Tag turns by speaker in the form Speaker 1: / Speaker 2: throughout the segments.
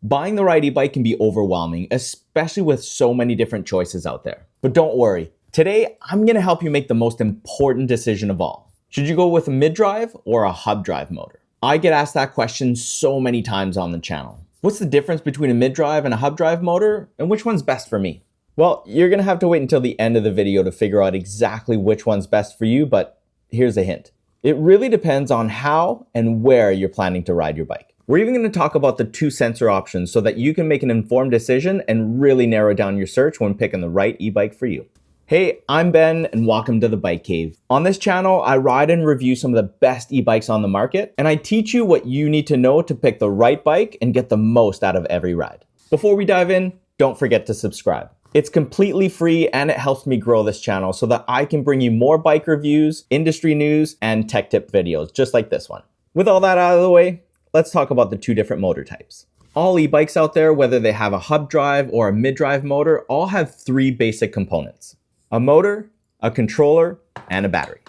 Speaker 1: Buying the right e-bike can be overwhelming, especially with so many different choices out there. But don't worry, today I'm going to help you make the most important decision of all. Should you go with a mid-drive or a hub drive motor? I get asked that question so many times on the channel. What's the difference between a mid-drive and a hub drive motor, and which one's best for me? Well, you're going to have to wait until the end of the video to figure out exactly which one's best for you, but here's a hint. It really depends on how and where you're planning to ride your bike. We're even going to talk about the 2 sensor options so that you can make an informed decision and really narrow down your search when picking the right e-bike for you. Hey, I'm Ben and welcome to The Bike Cave. On this channel, I ride and review some of the best e-bikes on the market, and I teach you what you need to know to pick the right bike and get the most out of every ride. Before we dive in, don't forget to subscribe. It's completely free and it helps me grow this channel so that I can bring you more bike reviews, industry news, and tech tip videos just like this one. With all that out of the way, let's talk about the 2 different motor types. All e-bikes out there, whether they have a hub drive or a mid-drive motor, all have 3 basic components: a motor, a controller, and a battery.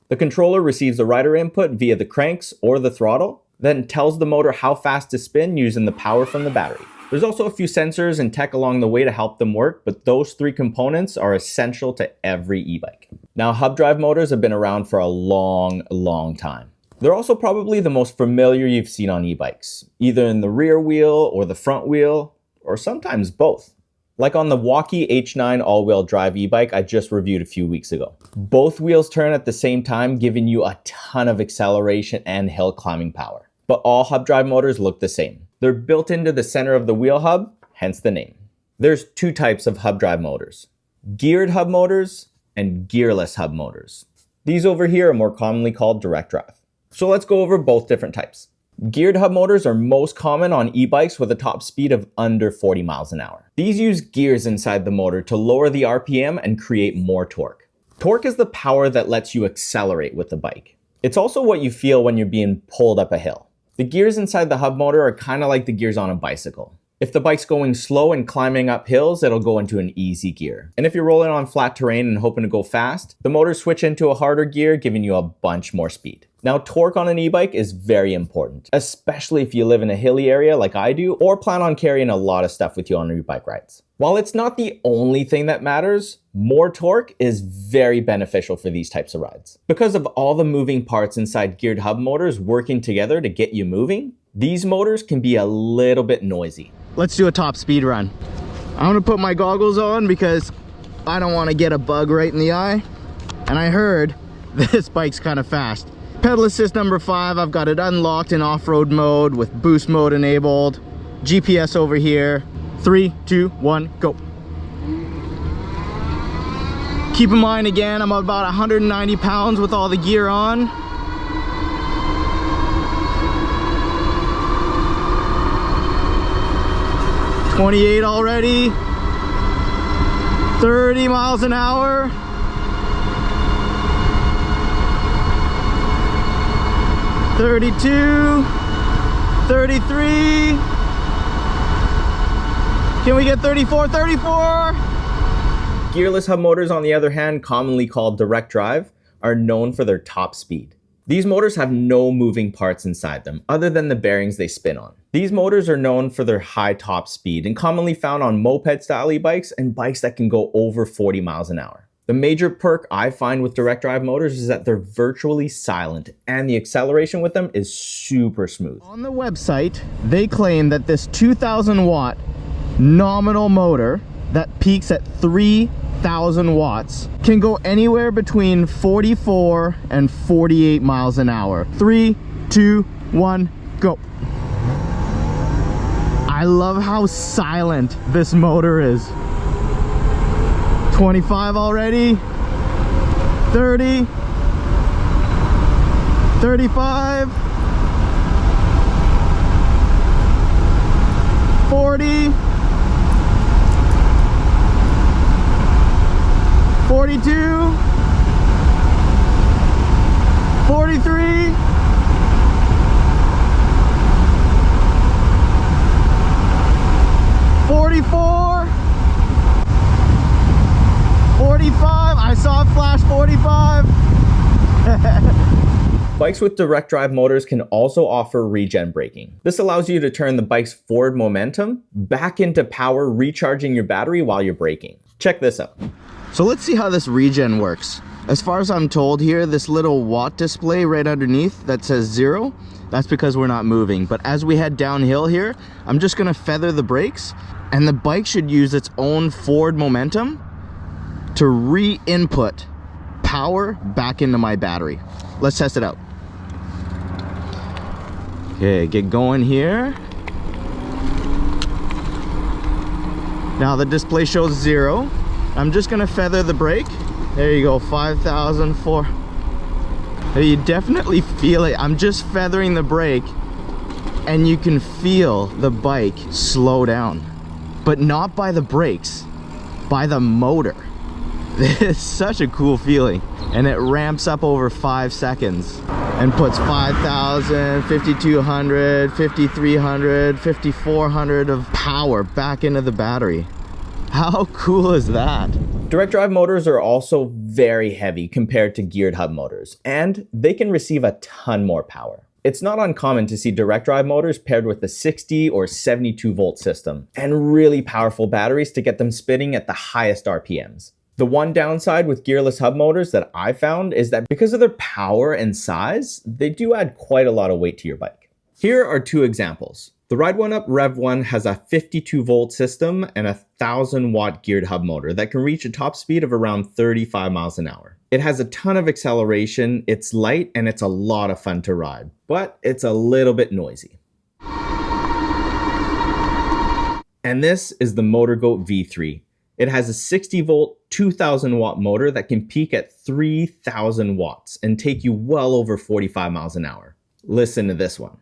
Speaker 1: The controller receives the rider input via the cranks or the throttle, then tells the motor how fast to spin using the power from the battery. There's also a few sensors and tech along the way to help them work, but those 3 components are essential to every e-bike. Now, hub drive motors have been around for a long time. They're also probably the most familiar you've seen on e-bikes, either in the rear wheel or the front wheel, or sometimes both. Like on the Walkie H9 all-wheel drive e-bike I just reviewed a few weeks ago. Both wheels turn at the same time, giving you a ton of acceleration and hill climbing power. But all hub drive motors look the same. They're built into the center of the wheel hub, hence the name. There's 2 types of hub drive motors: geared hub motors and gearless hub motors. These over here are more commonly called direct drive. So let's go over both different types. Geared hub motors are most common on e-bikes with a top speed of under 40 miles an hour. These use gears inside the motor to lower the RPM and create more torque. Torque is the power that lets you accelerate with the bike. It's also what you feel when you're being pulled up a hill. The gears inside the hub motor are kind of like the gears on a bicycle. If the bike's going slow and climbing up hills, it'll go into an easy gear. And if you're rolling on flat terrain and hoping to go fast, the motors switch into a harder gear, giving you a bunch more speed. Now, torque on an e-bike is very important, especially if you live in a hilly area like I do, or plan on carrying a lot of stuff with you on your bike rides. While it's not the only thing that matters, more torque is very beneficial for these types of rides. Because of all the moving parts inside geared hub motors working together to get you moving, these motors can be a little bit noisy.
Speaker 2: Let's do a top speed run. I'm gonna put my goggles on because I don't want to get a bug right in the eye. And I heard this bike's kind of fast. Pedal assist number 5, I've got it unlocked in off-road mode with boost mode enabled. GPS over here. 3, 2, 1, go. Keep in mind again, I'm about 190 pounds with all the gear on. $28 already. 30 miles an hour. 32, 33. Can we get 34, 34?
Speaker 1: Gearless hub motors, on the other hand, commonly called direct drive, are known for their top speed. These motors have no moving parts inside them, other than the bearings they spin on. These motors are known for their high top speed and commonly found on Moped-Style e-bikes and bikes that can go over 40 miles an hour. The major perk I find with direct drive motors is that they're virtually silent and the acceleration with them is super smooth.
Speaker 2: On the website, they claim that this 2,000 watt nominal motor that peaks at 3,000 watts can go anywhere between 44 and 48 miles an hour. 3, 2, 1, go. I love how silent this motor is. 25 already. 30. 35. 40. 42. 43. 44. 45. I saw it flash 45.
Speaker 1: Bikes with direct drive motors can also offer regen braking. This allows you to turn the bike's forward momentum back into power, recharging your battery while you're braking. Check this out.
Speaker 2: So let's see how this regen works. As far as I'm told here, this little watt display right underneath that says 0, that's because we're not moving. But as we head downhill here, I'm just gonna feather the brakes, and the bike should use its own forward momentum to re-input power back into my battery. Let's test it out. Okay, get going here. Now the display shows 0. I'm just gonna feather the brake. There you go, 5,004. You definitely feel it. I'm just feathering the brake and you can feel the bike slow down. But not by the brakes, by the motor. It's such a cool feeling. And it ramps up over 5 seconds and puts 5,000, 5,200, 5,300, 5,400 of power back into the battery. How cool is that?
Speaker 1: Direct drive motors are also very heavy compared to geared hub motors, and they can receive a ton more power. It's not uncommon to see direct drive motors paired with a 60 or 72 volt system and really powerful batteries to get them spinning at the highest RPMs. The one downside with gearless hub motors that I found is that because of their power and size, they do add quite a lot of weight to your bike. Here are 2 examples. The Ride 1 Up Rev 1 has a 52 volt system and a 1000 watt geared hub motor that can reach a top speed of around 35 miles an hour. It has a ton of acceleration, it's light, and it's a lot of fun to ride, but it's a little bit noisy. And this is the MotorGoat V3. It has a 60 volt, 2000 watt motor that can peak at 3000 watts and take you well over 45 miles an hour. Listen to this one.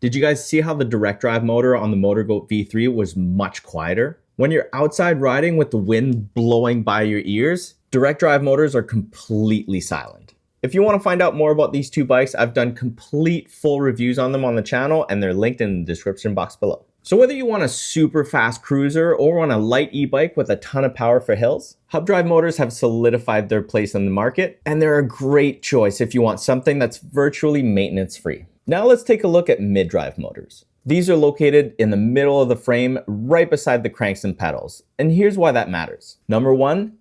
Speaker 1: Did you guys see how the direct drive motor on the MotorGoat V3 was much quieter? When you're outside riding with the wind blowing by your ears, direct drive motors are completely silent. If you want to find out more about these 2 bikes, I've done complete full reviews on them on the channel, and they're linked in the description box below. So whether you want a super fast cruiser or want a light e-bike with a ton of power for hills, hub drive motors have solidified their place in the market, and they're a great choice if you want something that's virtually maintenance free. Now let's take a look at mid-drive motors. These are located in the middle of the frame, right beside the cranks and pedals. And here's why that matters. Number 1,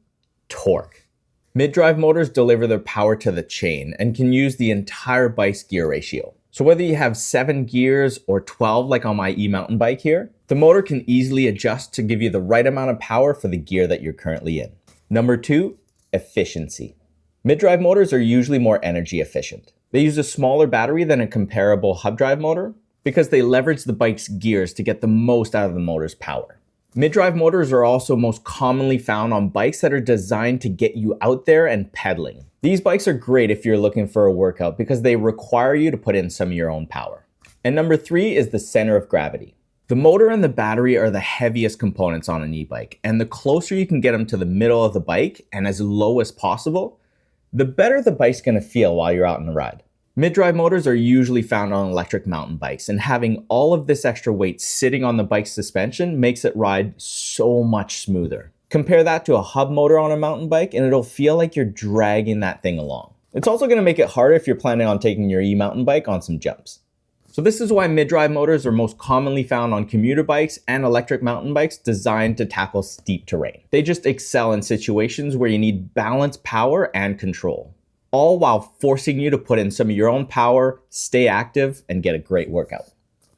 Speaker 1: torque. Mid-drive motors deliver their power to the chain and can use the entire bike's gear ratio. So whether you have 7 gears or 12 like on my e-mountain bike here, the motor can easily adjust to give you the right amount of power for the gear that you're currently in. Number 2, efficiency. Mid-drive motors are usually more energy efficient. They use a smaller battery than a comparable hub drive motor because they leverage the bike's gears to get the most out of the motor's power. Mid-drive motors are also most commonly found on bikes that are designed to get you out there and pedaling. These bikes are great if you're looking for a workout because they require you to put in some of your own power. And number 3 is the center of gravity. The motor and the battery are the heaviest components on an e-bike, and the closer you can get them to the middle of the bike and as low as possible, the better the bike's gonna feel while you're out on the ride. Mid-drive motors are usually found on electric mountain bikes, and having all of this extra weight sitting on the bike's suspension makes it ride so much smoother. Compare that to a hub motor on a mountain bike and it'll feel like you're dragging that thing along. It's also gonna make it harder if you're planning on taking your e-mountain bike on some jumps. So this is why mid-drive motors are most commonly found on commuter bikes and electric mountain bikes designed to tackle steep terrain. They just excel in situations where you need balance, power, and control, all while forcing you to put in some of your own power, stay active, and get a great workout.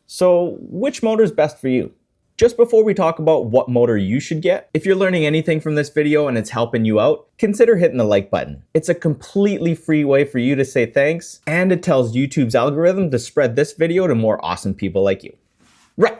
Speaker 1: So which motor is best for you? Just before we talk about what motor you should get, if you're learning anything from this video and it's helping you out, consider hitting the like button. It's a completely free way for you to say thanks, and it tells YouTube's algorithm to spread this video to more awesome people like you. Right.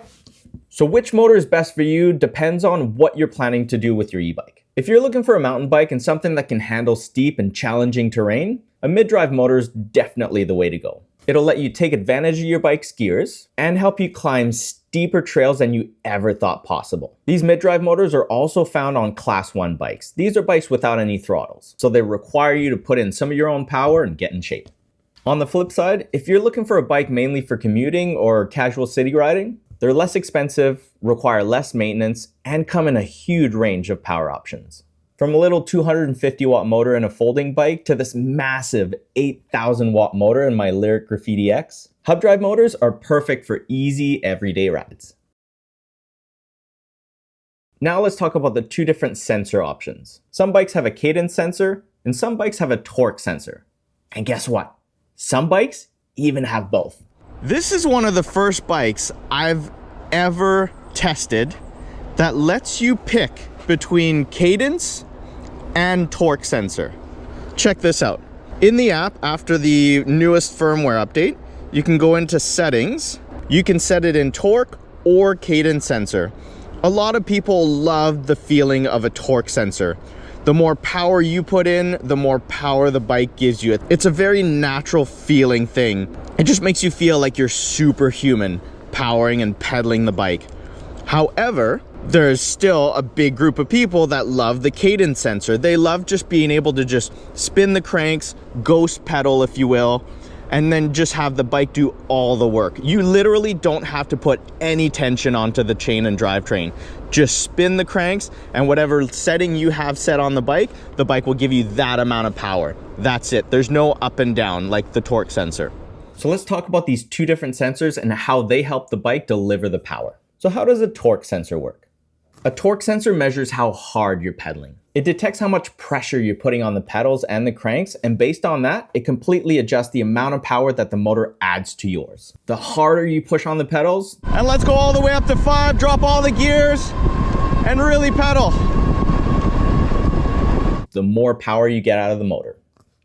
Speaker 1: So which motor is best for you depends on what you're planning to do with your e-bike. If you're looking for a mountain bike and something that can handle steep and challenging terrain, a mid-drive motor is definitely the way to go. It'll let you take advantage of your bike's gears and help you climb steeper trails than you ever thought possible. These mid-drive motors are also found on Class 1 bikes. These are bikes without any throttles, so they require you to put in some of your own power and get in shape. On the flip side, if you're looking for a bike mainly for commuting or casual city riding, they're less expensive, require less maintenance, and come in a huge range of power options. From a little 250 watt motor in a folding bike to this massive 8,000 watt motor in my Lyric Graffiti X, hub drive motors are perfect for easy everyday rides. Now let's talk about the two different sensor options. Some bikes have a cadence sensor and some bikes have a torque sensor. And guess what? Some bikes even have both.
Speaker 2: This is one of the first bikes I've ever tested that lets you pick between cadence and torque sensor. Check this out. In the app, after the newest firmware update, you can go into settings. You can set it in torque or cadence sensor. A lot of people love the feeling of a torque sensor. The more power you put in, the more power the bike gives you. It's a very natural feeling thing. It just makes you feel like you're superhuman powering and pedaling the bike. However, there's still a big group of people that love the cadence sensor. They love just being able to just spin the cranks, ghost pedal if you will, and then just have the bike do all the work. You literally don't have to put any tension onto the chain and drivetrain. Just spin the cranks and whatever setting you have set on the bike will give you that amount of power. That's it. There's no up and down like the torque sensor.
Speaker 1: So let's talk about these two different sensors and how they help the bike deliver the power. So how does a torque sensor work? A torque sensor measures how hard you're pedaling. It detects how much pressure you're putting on the pedals and the cranks, and based on that, it completely adjusts the amount of power that the motor adds to yours. The harder you push on the pedals,
Speaker 2: and let's go all the way up to 5, drop all the gears, and really pedal,
Speaker 1: the more power you get out of the motor.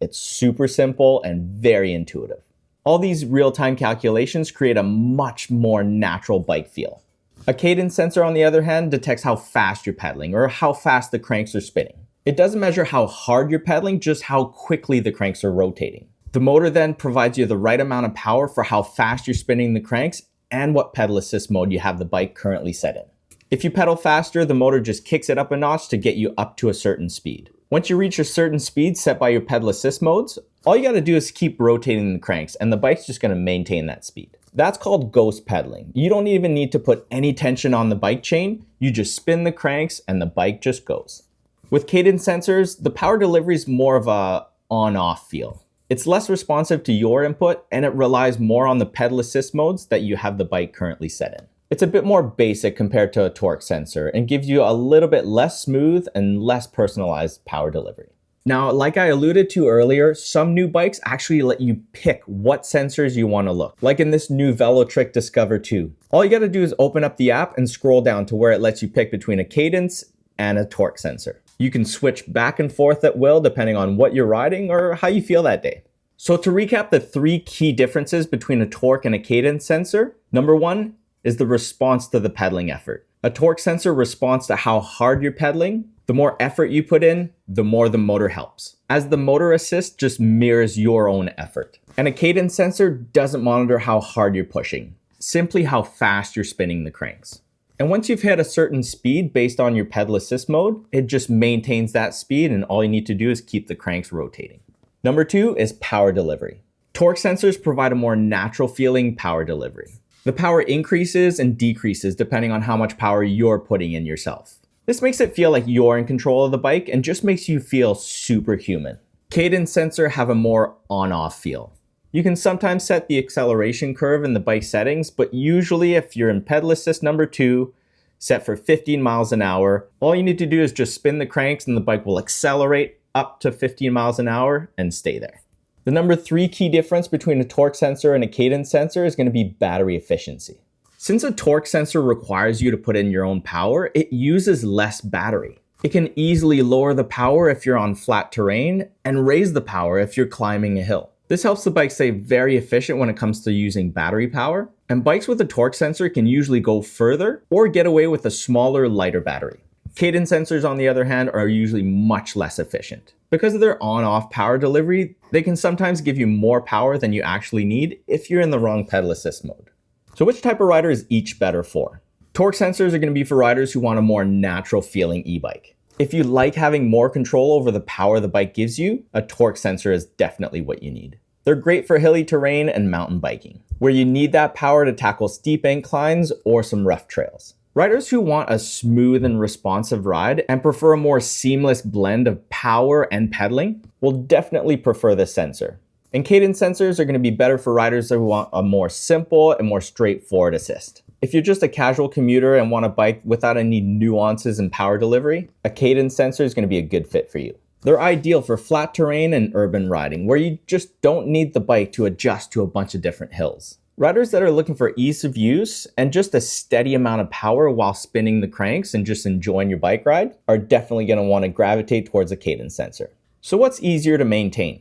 Speaker 1: It's super simple and very intuitive. All these real-time calculations create a much more natural bike feel. A cadence sensor, on the other hand, detects how fast you're pedaling or how fast the cranks are spinning. It doesn't measure how hard you're pedaling, just how quickly the cranks are rotating. The motor then provides you the right amount of power for how fast you're spinning the cranks and what pedal assist mode you have the bike currently set in. If you pedal faster, the motor just kicks it up a notch to get you up to a certain speed. Once you reach a certain speed set by your pedal assist modes, all you gotta do is keep rotating the cranks and the bike's just gonna maintain that speed. That's called ghost pedaling. You don't even need to put any tension on the bike chain. You just spin the cranks and the bike just goes. With cadence sensors, the power delivery is more of a on-off feel. It's less responsive to your input and it relies more on the pedal assist modes that you have the bike currently set in. It's a bit more basic compared to a torque sensor and gives you a little bit less smooth and less personalized power delivery. Now, like I alluded to earlier, some new bikes actually let you pick what sensors you want to look, like in this new Velotric Discover 2. All you got to do is open up the app and scroll down to where it lets you pick between a cadence and a torque sensor. You can switch back and forth at will depending on what you're riding or how you feel that day. So to recap the 3 key differences between a torque and a cadence sensor, number 1 is the response to the pedaling effort. A torque sensor responds to how hard you're pedaling. The more effort you put in, the more the motor helps, as the motor assist just mirrors your own effort. And a cadence sensor doesn't monitor how hard you're pushing, simply how fast you're spinning the cranks. And once you've hit a certain speed based on your pedal assist mode, it just maintains that speed and all you need to do is keep the cranks rotating. Number 2 is power delivery. Torque sensors provide a more natural feeling power delivery. The power increases and decreases depending on how much power you're putting in yourself. This makes it feel like you're in control of the bike and just makes you feel superhuman. Cadence sensor have a more on-off feel. You can sometimes set the acceleration curve in the bike settings, but usually if you're in pedal assist number 2, set for 15 miles an hour, all you need to do is just spin the cranks and the bike will accelerate up to 15 miles an hour and stay there. The number 3 key difference between a torque sensor and a cadence sensor is going to be battery efficiency. Since a torque sensor requires you to put in your own power, it uses less battery. It can easily lower the power if you're on flat terrain and raise the power if you're climbing a hill. This helps the bike stay very efficient when it comes to using battery power, and bikes with a torque sensor can usually go further or get away with a smaller, lighter battery. Cadence sensors, on the other hand, are usually much less efficient. Because of their on-off power delivery, they can sometimes give you more power than you actually need if you're in the wrong pedal assist mode. So which type of rider is each better for? Torque sensors are going to be for riders who want a more natural feeling e-bike. If you like having more control over the power the bike gives you, a torque sensor is definitely what you need. They're great for hilly terrain and mountain biking, where you need that power to tackle steep inclines or some rough trails. Riders who want a smooth and responsive ride and prefer a more seamless blend of power and pedaling will definitely prefer this sensor. And cadence sensors are going to be better for riders who want a more simple and more straightforward assist. If you're just a casual commuter and want a bike without any nuances in power delivery, a cadence sensor is going to be a good fit for you. They're ideal for flat terrain and urban riding, where you just don't need the bike to adjust to a bunch of different hills. Riders that are looking for ease of use and just a steady amount of power while spinning the cranks and just enjoying your bike ride are definitely going to want to gravitate towards a cadence sensor. So what's easier to maintain?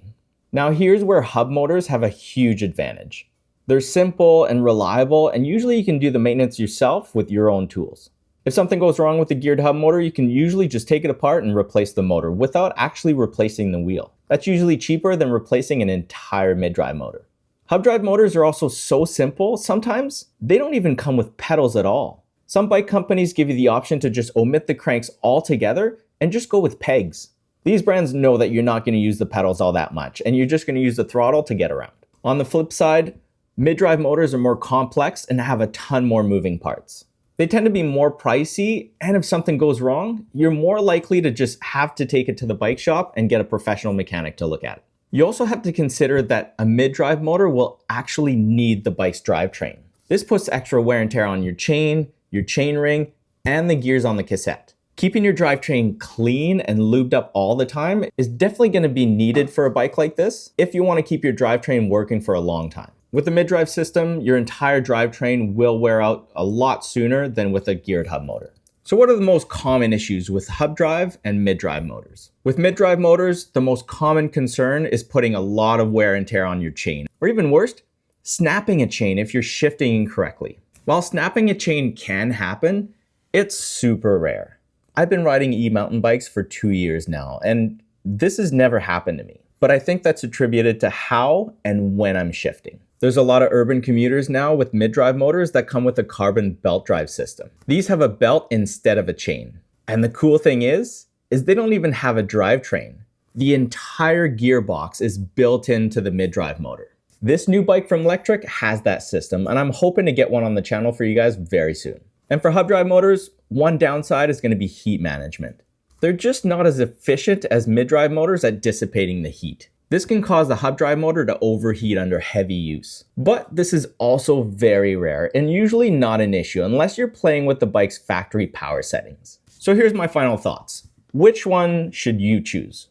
Speaker 1: Now here's where hub motors have a huge advantage. They're simple and reliable, and usually you can do the maintenance yourself with your own tools. If something goes wrong with the geared hub motor, you can usually just take it apart and replace the motor without actually replacing the wheel. That's usually cheaper than replacing an entire mid-drive motor. Hub drive motors are also so simple, sometimes they don't even come with pedals at all. Some bike companies give you the option to just omit the cranks altogether and just go with pegs. These brands know that you're not going to use the pedals all that much, and you're just going to use the throttle to get around. On the flip side, mid-drive motors are more complex and have a ton more moving parts. They tend to be more pricey, and if something goes wrong, you're more likely to just have to take it to the bike shop and get a professional mechanic to look at it. You also have to consider that a mid-drive motor will actually need the bike's drivetrain. This puts extra wear and tear on your chain ring, and the gears on the cassette. Keeping your drivetrain clean and lubed up all the time is definitely going to be needed for a bike like this if you want to keep your drivetrain working for a long time. With the mid-drive system, your entire drivetrain will wear out a lot sooner than with a geared hub motor. So what are the most common issues with hub drive and mid-drive motors? With mid-drive motors, the most common concern is putting a lot of wear and tear on your chain. Or even worse, snapping a chain if you're shifting incorrectly. While snapping a chain can happen, it's super rare. I've been riding e-mountain bikes for 2 years now, and this has never happened to me. But I think that's attributed to how and when I'm shifting. There's a lot of urban commuters now with mid-drive motors that come with a carbon belt drive system. These have a belt instead of a chain. And the cool thing is they don't even have a drivetrain. The entire gearbox is built into the mid-drive motor. This new bike from Lectric has that system, and I'm hoping to get one on the channel for you guys very soon. And for hub drive motors, one downside is going to be heat management. They're just not as efficient as mid-drive motors at dissipating the heat. This can cause the hub drive motor to overheat under heavy use. But this is also very rare and usually not an issue unless you're playing with the bike's factory power settings. So here's my final thoughts. Which one should you choose?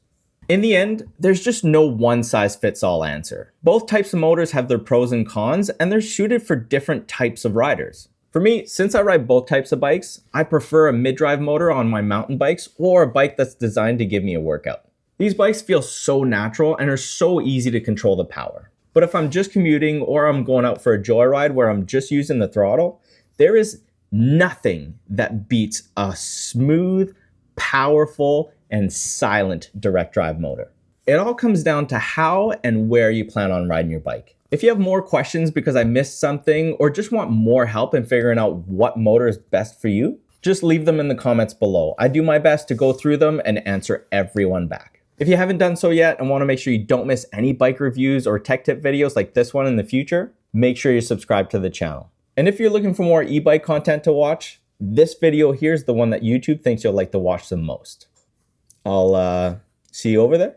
Speaker 1: In the end, there's just no one-size-fits-all answer. Both types of motors have their pros and cons, and they're suited for different types of riders. For me, since I ride both types of bikes, I prefer a mid-drive motor on my mountain bikes or a bike that's designed to give me a workout. These bikes feel so natural and are so easy to control the power. But if I'm just commuting or I'm going out for a joyride where I'm just using the throttle, there is nothing that beats a smooth, powerful, and silent direct drive motor. It all comes down to how and where you plan on riding your bike. If you have more questions because I missed something or just want more help in figuring out what motor is best for you, just leave them in the comments below. I do my best to go through them and answer everyone back. If you haven't done so yet and want to make sure you don't miss any bike reviews or tech tip videos like this one in the future, make sure you subscribe to the channel. And if you're looking for more e-bike content to watch, this video here is the one that YouTube thinks you'll like to watch the most. I'll see you over there.